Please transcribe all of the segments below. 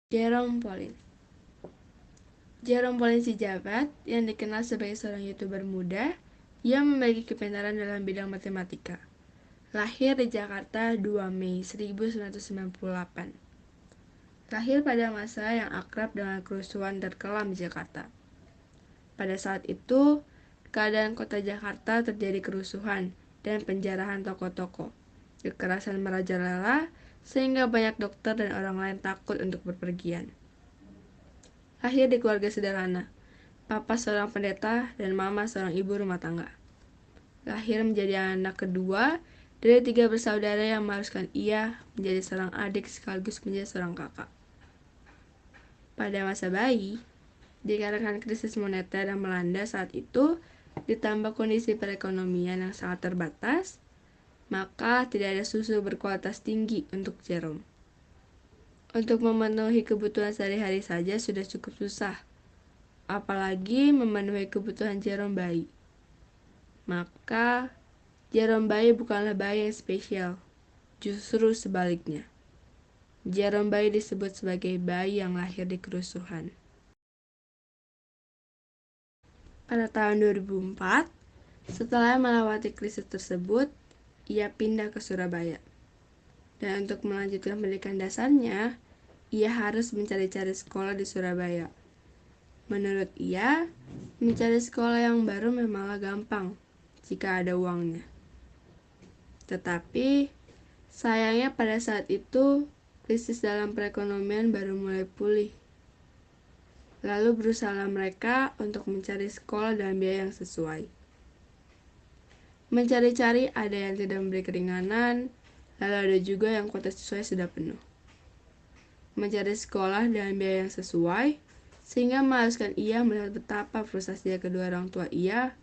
Jerome Pauline. Jerome Pauline si jabat yang dikenal sebagai seorang YouTuber muda yang memiliki kepintaran dalam bidang matematika. Lahir di Jakarta 2 Mei 1998. Lahir pada masa yang akrab dengan kerusuhan terkelam di Jakarta. Pada saat itu, keadaan kota Jakarta terjadi kerusuhan dan penjarahan toko-toko. Kekerasan merajalela sehingga banyak dokter dan orang lain takut untuk berpergian. Lahir di keluarga sederhana, papa seorang pendeta dan mama seorang ibu rumah tangga. Lahir menjadi anak kedua dari 3 bersaudara yang mengharuskan ia menjadi seorang adik sekaligus menjadi seorang kakak. Pada masa bayi, dikarenakan krisis moneter yang melanda saat itu, ditambah kondisi perekonomian yang sangat terbatas, maka tidak ada susu berkualitas tinggi untuk Jerome. Untuk memenuhi kebutuhan sehari-hari saja sudah cukup susah, apalagi memenuhi kebutuhan Jerome bayi. Maka, Jerome bayi bukanlah bayi yang spesial, justru sebaliknya. Jerome bayi disebut sebagai bayi yang lahir di kerusuhan. Pada tahun 2004, setelah melewati krisis tersebut, ia pindah ke Surabaya. Dan untuk melanjutkan pendidikan dasarnya, ia harus mencari-cari sekolah di Surabaya. Menurut ia, mencari sekolah yang baru memanglah gampang jika ada uangnya. Tetapi, sayangnya pada saat itu, krisis dalam perekonomian baru mulai pulih. Lalu berusaha mereka untuk mencari sekolah dengan biaya yang sesuai. Mencari-cari ada yang tidak memberi keringanan, lalu ada juga yang kuota siswa sudah penuh. Mencari sekolah dengan biaya yang sesuai, sehingga mengharuskan ia melihat betapa frustasinya kedua orang tua ia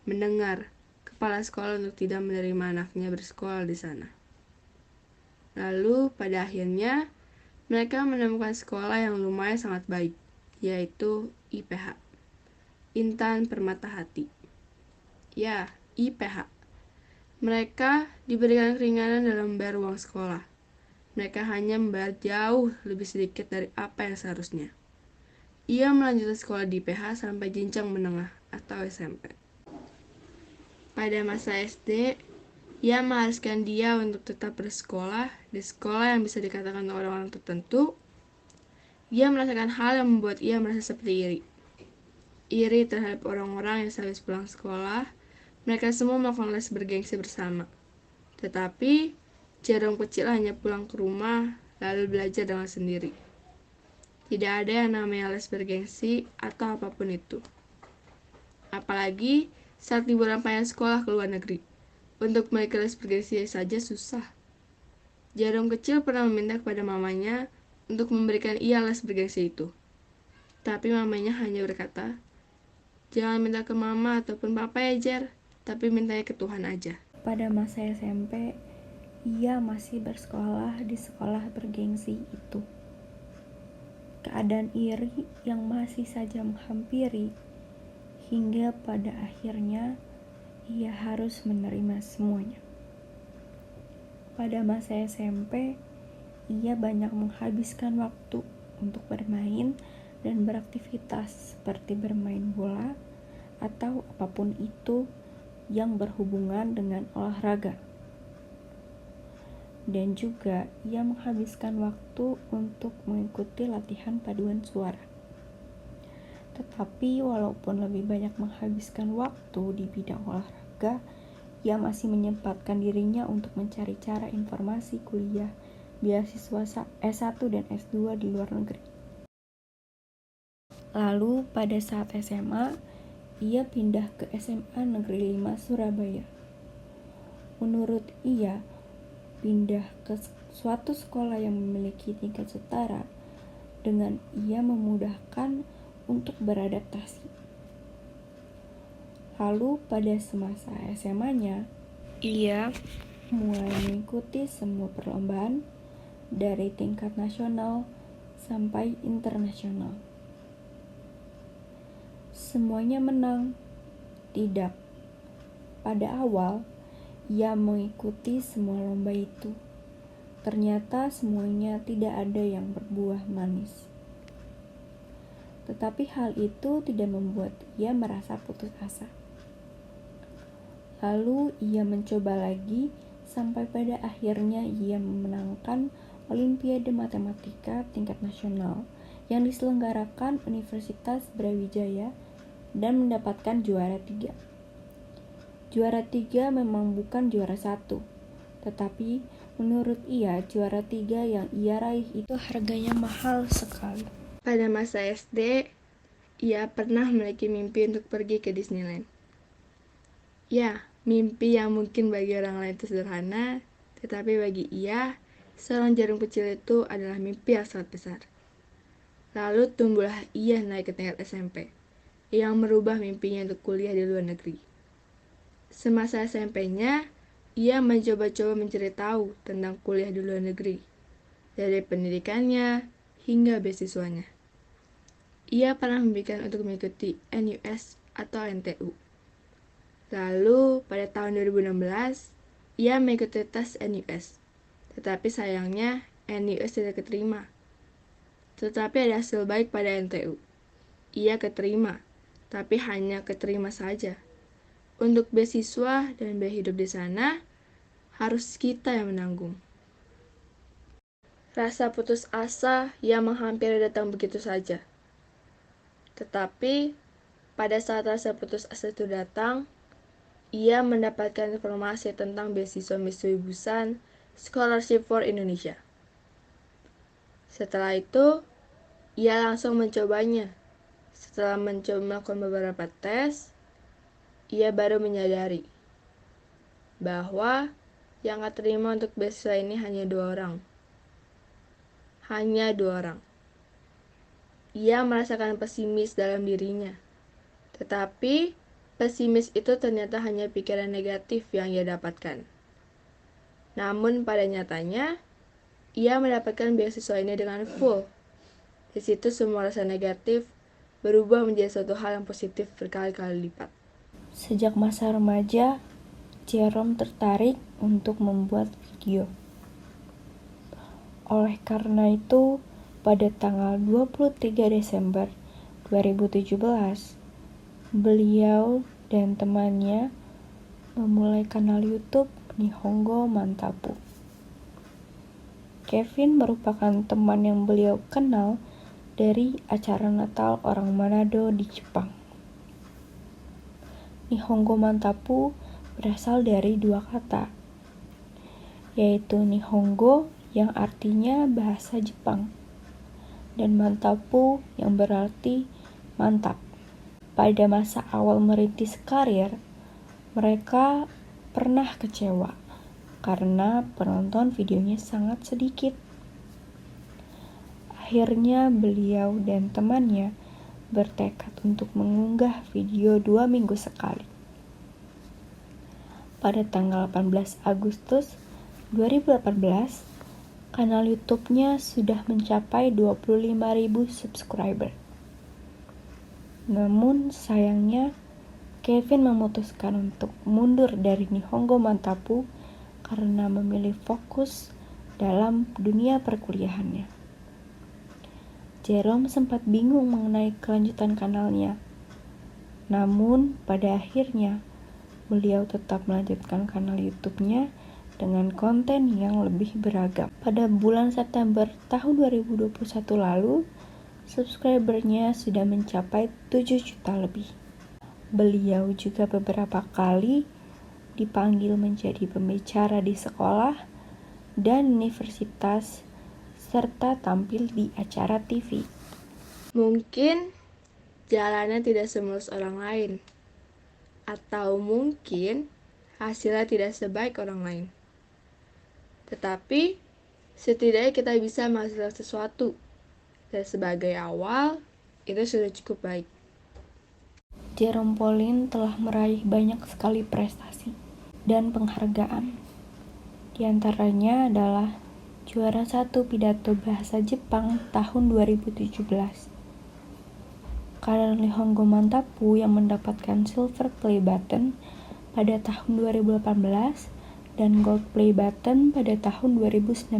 mendengar kepala sekolah untuk tidak menerima anaknya bersekolah di sana. Lalu pada akhirnya, mereka menemukan sekolah yang lumayan sangat baik, yaitu IPH, Intan Permata Hati. Ya, IPH. Mereka diberikan keringanan dalam membayar uang sekolah. Mereka hanya membayar jauh lebih sedikit dari apa yang seharusnya. Ia melanjutkan sekolah di IPH sampai jenjang menengah atau SMP. Pada masa SD, ia mengharuskan dia untuk tetap bersekolah di sekolah yang bisa dikatakan orang-orang tertentu. Ia merasakan hal yang membuat ia merasa seperti iri. Iri terhadap orang-orang yang sehabis pulang sekolah, mereka semua melakukan les bergengsi bersama. Tetapi, Jerome kecil hanya pulang ke rumah, lalu belajar dengan sendiri. Tidak ada yang namanya les bergengsi atau apapun itu. Apalagi saat liburan panjang sekolah ke luar negeri. Untuk mereka les bergengsi saja susah. Jerome kecil pernah meminta kepada mamanya untuk memberikan ia les bergengsi itu. Tapi mamanya hanya berkata, "Jangan minta ke mama ataupun papa ya, Jer, tapi mintanya ke Tuhan aja." Pada masa SMP, ia masih bersekolah di sekolah bergengsi itu. Keadaan iri yang masih saja menghampiri, hingga pada akhirnya ia harus menerima semuanya. Pada masa SMP, ia banyak menghabiskan waktu untuk bermain dan beraktivitas seperti bermain bola atau apapun itu yang berhubungan dengan olahraga. Dan juga ia menghabiskan waktu untuk mengikuti latihan paduan suara. Tetapi walaupun lebih banyak menghabiskan waktu di bidang olahraga, ia masih menyempatkan dirinya untuk mencari cara informasi kuliah beasiswa S1 dan S2 di luar negeri. Lalu pada saat SMA, ia pindah ke SMA Negeri 5 Surabaya. Menurut ia, pindah ke suatu sekolah yang memiliki tingkat setara dengan ia memudahkan untuk beradaptasi. Lalu pada semasa SMA-nya, ia mulai mengikuti semua perlombaan dari tingkat nasional sampai internasional. Semuanya menang? Tidak. Pada awal, ia mengikuti semua lomba itu, Ternyata semuanya tidak ada yang berbuah manis. Tetapi hal itu tidak membuat ia merasa putus asa. Lalu ia mencoba lagi sampai pada akhirnya ia memenangkan Olimpiade Matematika tingkat nasional yang diselenggarakan Universitas Brawijaya dan mendapatkan juara 3. Juara 3 memang bukan juara 1, tetapi menurut ia juara 3 yang ia raih itu harganya mahal sekali. Pada masa SD, ia pernah memiliki mimpi untuk pergi ke Disneyland. Ya, mimpi yang mungkin bagi orang lain itu sederhana, tetapi bagi ia, seorang jarum kecil itu adalah mimpi yang sangat besar. Lalu tumbuhlah ia naik ke tingkat SMP, yang merubah mimpinya untuk kuliah di luar negeri. Semasa SMP-nya, ia mencoba-coba mencari tahu tentang kuliah di luar negeri, dari pendidikannya hingga beasiswanya. Ia pernah memikirkan untuk mengikuti NUS atau NTU. Lalu, pada tahun 2016, ia mengikuti tes NUS. Tetapi sayangnya, NUS tidak keterima. Tetapi ada hasil baik pada NTU. Ia keterima, tapi hanya keterima saja. Untuk beasiswa dan biaya hidup di sana, harus kita yang menanggung. Rasa putus asa yang menghampiri datang begitu saja. Tetapi, pada saat rasa putus asa itu datang, ia mendapatkan informasi tentang beasiswa Mitsui Bussan Scholarship for Indonesia. Setelah itu, ia langsung mencobanya. Setelah melakukan beberapa tes, ia baru menyadari bahwa yang terima untuk beasiswa ini hanya 2 orang. Hanya 2 orang. Ia merasakan pesimis dalam dirinya. Tetapi, pesimis itu ternyata hanya pikiran negatif yang ia dapatkan. Namun pada nyatanya, ia mendapatkan beasiswa ini dengan full. Di situ semua rasa negatif berubah menjadi suatu hal yang positif berkali-kali lipat. Sejak masa remaja, Jerome tertarik untuk membuat video. Oleh karena itu, pada tanggal 23 Desember 2017, beliau dan temannya memulai kanal YouTube Nihongo Mantapu. Kevin merupakan teman yang beliau kenal dari acara Natal orang Manado di Jepang. Nihongo Mantapu berasal dari 2 kata, yaitu Nihongo yang artinya bahasa Jepang, dan Mantapu yang berarti mantap. Pada masa awal merintis karir, mereka pernah kecewa karena penonton videonya sangat sedikit. Akhirnya beliau dan temannya bertekad untuk mengunggah video 2 minggu sekali. Pada tanggal 18 Agustus 2018, kanal YouTube-nya sudah mencapai 25.000 subscriber. Namun sayangnya, Kevin memutuskan untuk mundur dari Nihongo Mantapu karena memilih fokus dalam dunia perkuliahannya. Jerome sempat bingung mengenai kelanjutan kanalnya. Namun pada akhirnya, beliau tetap melanjutkan kanal YouTube-nya dengan konten yang lebih beragam. Pada bulan September tahun 2021 lalu, subscribernya sudah mencapai 7 juta lebih. Beliau juga beberapa kali dipanggil menjadi pembicara di sekolah dan universitas, serta tampil di acara TV. Mungkin jalannya tidak semulus orang lain, atau mungkin hasilnya tidak sebaik orang lain. Tetapi, setidaknya kita bisa menghasilkan sesuatu, dan sebagai awal, itu sudah cukup baik. Jerome Pauline telah meraih banyak sekali prestasi dan penghargaan. Di antaranya adalah juara 1 pidato bahasa Jepang tahun 2017. Kanal Nihongo Mantapu yang mendapatkan silver play button pada tahun 2018 dan Gold Play Button pada tahun 2019.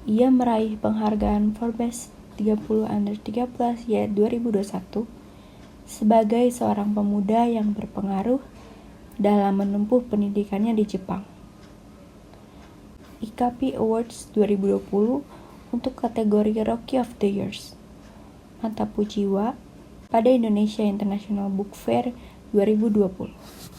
Ia meraih penghargaan Forbes 30 Under 30 Asia 2021 sebagai seorang pemuda yang berpengaruh dalam menempuh pendidikannya di Jepang. IKP Awards 2020 untuk kategori Rookie of the Years. Mata Pujiwa pada Indonesia International Book Fair 2020.